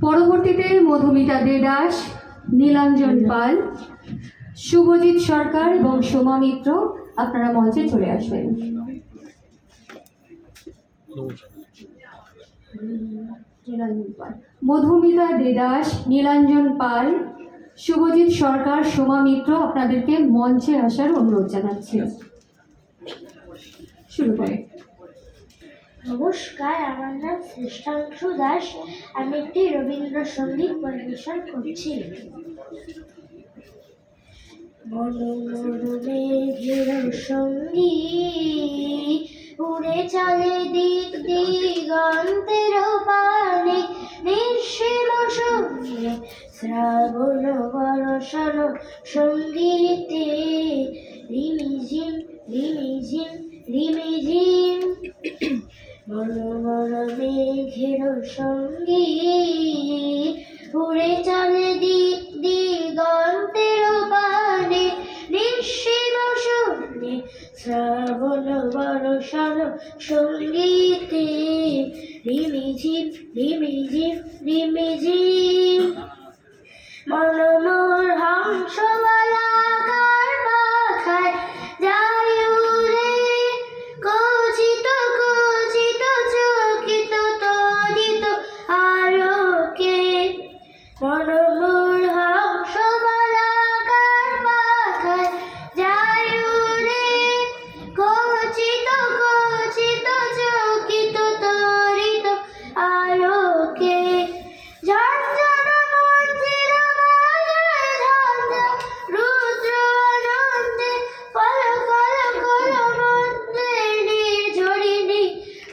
পরবর্তীতে মধুমিতা দে দাস, নীলাঞ্জন পাল, শুভজিৎ সরকার এবং সোমা মিত্র আপনারা মঞ্চে চলে আসবেন। মধুমিতা দে দাস, নীলাঞ্জন পাল, শুভজিৎ সরকার, সোমা মিত্র আপনাদেরকে মঞ্চে আসার অনুরোধ জানাচ্ছি। শুরু করে। নমস্কার, আমার নাম শ্রেষ্ঠাংশু দাস। আমি একটি রবীন্দ্রসঙ্গীত পরিবেশন করছি। মেঘের সঙ্গী উড়ে চলে দিক দিগন্তের পানে, নিঃসীম সঙ্গে শ্রাবণ বর্ষণ সঙ্গীতে রিমিঝিম রিমিঝিম রিমিঝিম। মনোমর মেঘের সঙ্গী উড়ে চলে দিক দিগন্তের পানে, নিঃসীম সঙ্গে শ্রাবণ বর্ষণ সঙ্গীতে রিমিঝিম রিমিঝিম রিমিঝিম। মনোমর হংসমালাকার পাখায় যায় উড়ে, কচিত কচিত চকিত তরিত আলোকে। মনোমর হংসমালাকার পাখায় যায় উড়ে, কচিত কচিত চকিত তরিত আলোকে। ঝঞ্ঝন মঞ্জির মাঝে ঝঞ্ঝা রুদ্র আনন্দে, কল কল কল মন্দে নির্ঝরিণী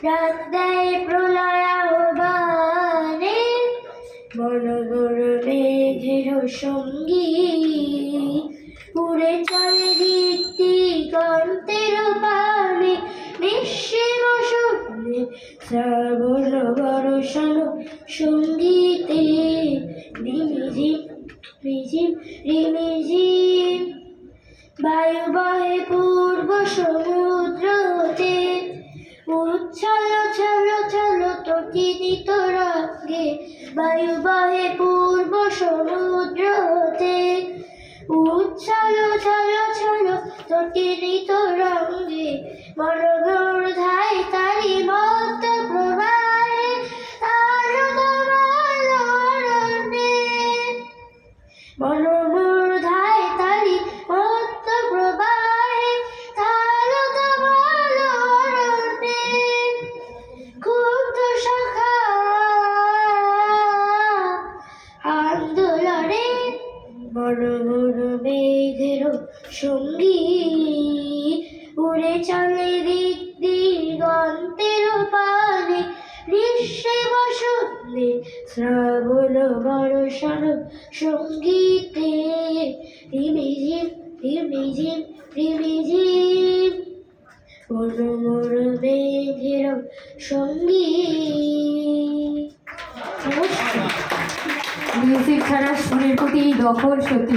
ডাক দেয় প্রলয় আহ্বানে। মনোমর মেঘের সঙ্গী উড়ে চলে দিক দিগন্তের পানে, নিঃসীম সঙ্গে শ্রাবণ বর্ষণ সঙ্গীতে রিমিঝিম রিঝিম রিমিঝিম। বায়ু বহে পূর্ব সমুদ্র হতে, উচ্ছল ছল ছল তটিনিত রঙ্গে। বায়ু বহে পূর্ব সমুদ্র হতে, উচ্ছল ছল ছল তটিনিত রঙ্গে। মনোমর ধায় তারি মত্ত প্রবাহে, তারক মালরণে। মনোমর ধায় তারি মত্ত প্রবাহে, তারক মালরণে। ক্ষুব্ধ শাখা আন্দোলনে। মনোমর মেঘের সঙ্গী উড়ে চলে দিক দিগন্তের পানে, নিঃসীম সঙ্গে শ্রাবণ বর্ষণ সঙ্গীতে রিমিঝিম রিমিঝিম রিমিঝিম। মনোমর মেঘের সঙ্গী। মিউজিক ছাড়া সুরের প্রতি দখল সত্যি